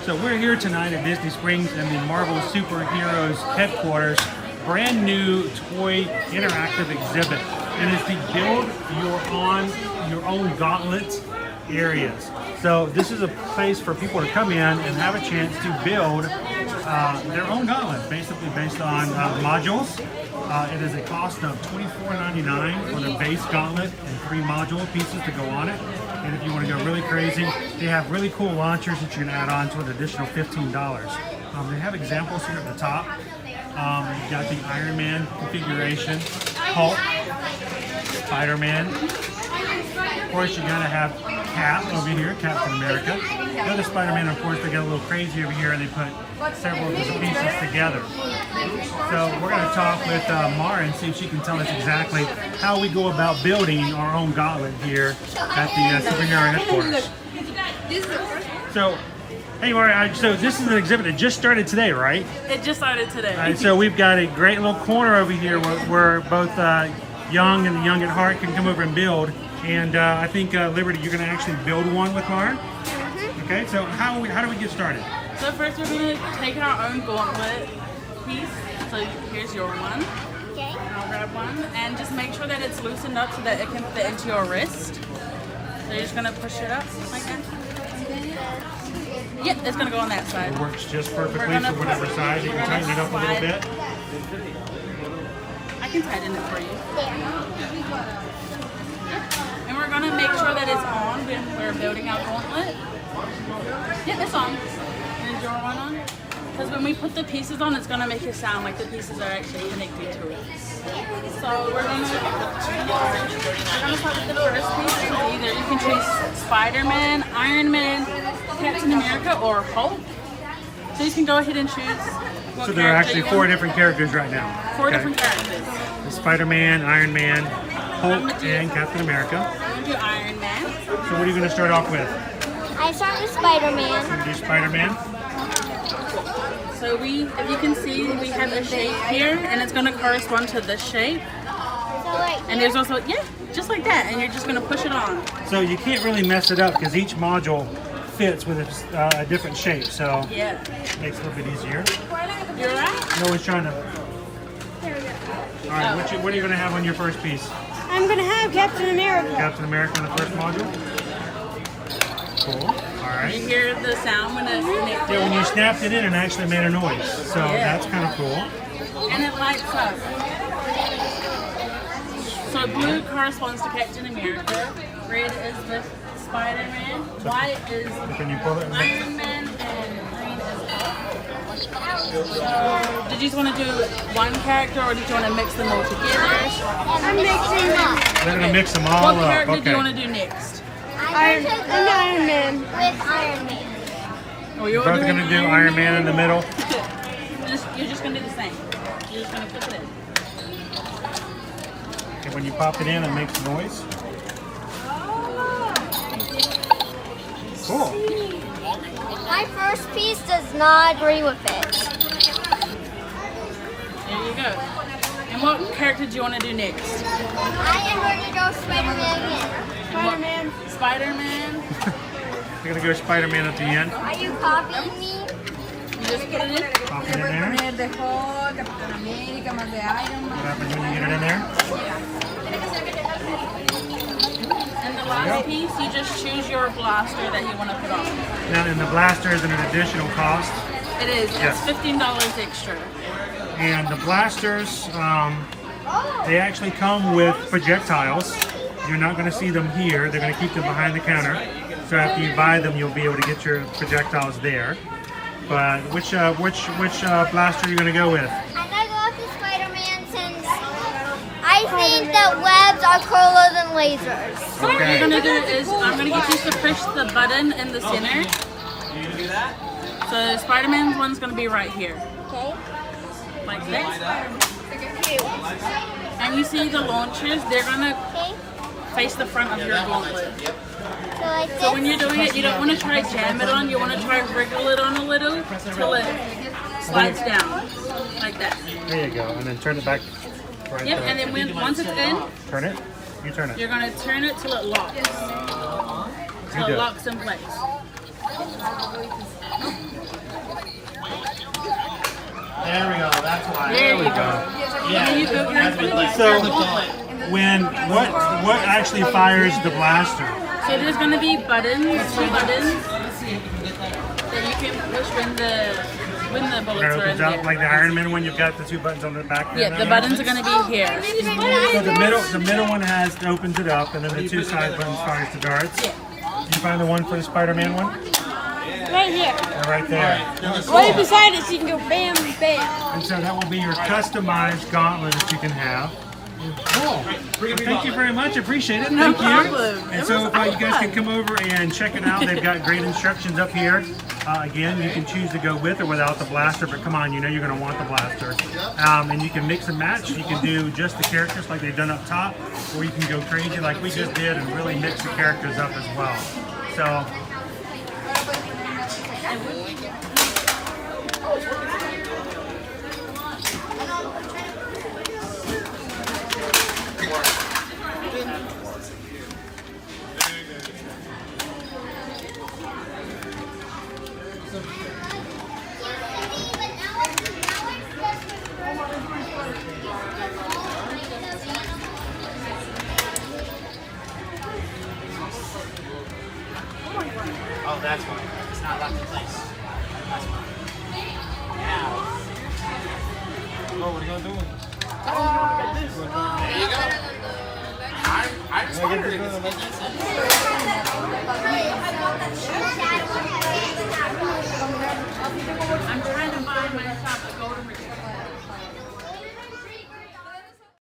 So we're here tonight at Disney Springs in the Marvel Superheroes headquarters, brand new toy interactive exhibit, and it's the build your own gauntlet areas. So this is a place for people to come in and have a chance to build their own gauntlet, basically based on modules. It is a cost of $24.99 for the base gauntlet and 3 module pieces to go on it. And if you want to go really crazy, they have really cool launchers that you can add on to an additional $15. They have examples here at the top. You've got the Iron Man configuration, Hulk, Spider-Man. Of course, you're going to have Cap over here, Captain America. The other Spider-Man, of course, they got a little crazy over here and they put several of these pieces together. So we're going to talk with Mara and see if she can tell us exactly how we go about building our own gauntlet here at the superhero headquarters. So, hey Mara, so this is an exhibit that just started today, right? It just started today. All right, so we've got a great little corner over here where both young and the young at heart can come over and build. And I think, Liberty, you're going to actually build one with Mara? Okay, so how do we get started? So first we're going to take our own gauntlet piece. So here's your one. Okay. I'll grab one. And just make sure that it's loosened up so that it can fit into your wrist. So you're just going to push it up like that. Yep, it's going to go on that side. It works just perfectly for whatever size. You can tighten it up a little bit. I can tighten it for you. There. And we're going to make sure that it's on when we're building our gauntlet. Yeah, it's on. And is your one on? Because when we put the pieces on, it's going to make it sound like the pieces are actually connected to it. So we're going to start with the first piece. Either you can choose Spider-Man, Iron Man, Captain America, or Hulk. So you can go ahead and choose what So there are actually character you 4 want. different characters right now. Four Okay. different characters. Spider-Man, Iron Man, Hulk, and Captain America. I'm going to do Iron Man. So what are you going to start off with? I start with Spider-Man. Going to do Spider-Man. So if you can see, we have a shape here, and it's going to correspond to this shape. So like And there's also, yeah, just like that, and you're just going to push it on. So you can't really mess it up because each module fits with a different shape, so Yeah. it makes it a little bit easier. You're right. No one's trying to... All right, what are you going to have on your first piece? I'm gonna have Captain America. Captain America on the first module? Cool. All You right. hear the sound when it's connected, Yeah, when you snapped it in, it actually made a noise. So that's kind of cool. and it lights up. So blue corresponds to Captain America, red is with Spider-Man, white is Can you pull it? Iron Man, and green is Hulk. So, did you just want to do one character, or did you want to mix them all together? I'm mixing them. They're going to mix them all What up. character do Okay. you want to do next? I'm Iron Man. With Iron Man. Oh, you're Both doing going to do Iron Man in the middle. You're just going to do the same. You're just going to put it in. And when you pop it in, it makes a noise. Cool. My first piece does not agree with it. There you go. And what character do you want to do next? I am going to go Spider-Man again. Spider-Man. You're going to go Spider-Man at the end. Are you copying me? You just put it in. Pop it in there. What de Hulk, Capitán América, más de Iron Man. happens when you get it in there? And the last piece, you just choose your blaster that you want to put on. Now, and the blaster is an additional cost. It is. Yes. It's $15 extra. And the blasters, they actually come with projectiles. You're not going to see them here. They're going to keep them behind the counter. So after you buy them, you'll be able to get your projectiles there. But which blaster are you going to go with? I'm going to go with the Spider-Man since I I think that webs are cooler than lasers. So what you're gonna do is I'm gonna get you to push the button in the center. So Spider-Man's one's gonna be right here, Okay. like this. And you see the launchers, they're gonna Okay. face the front of your gauntlet. So like this. So when you're doing it, you don't want to try jam it on, you want to try wriggle it on a little till it slides down, like that. There you go. And then turn it back. Right Yep, there. and then once it's in, Turn it. You turn it. you're gonna turn it till it locks. Till do it it. locks in place. There we go. That's why. There you go. Yeah. And then you build your Infinity So- Gauntlet. When what actually fires the blaster? So there's gonna be buttons, 2 buttons that you can push when the bullets It are in opens up there. like the Iron Man one. You've got the 2 buttons on the back there. Yeah, the buttons are gonna be here. So the middle one opens it up, and then the 2 side buttons fires the darts. Yeah. You find the one for the Spider-Man one? Right here. They're right there. Right beside it, so you can go bam, bam. And so that will be your customized gauntlet that you can have. Cool. Well, thank you very much. Appreciate it. No Thank you. problem. And It so was you guys can fun. come over and check it out. They've got great instructions up here. Again, you can choose to go with or without the blaster, but come on, you know you're going to want the blaster. And you can mix and match. You can do just the characters like they've done up top, or you can go crazy like we just did and really mix the characters up as well. So. Oh, that's why. It's not locked in place. That's why. Now. Oh, what are you gonna do? There you go. I just wondered.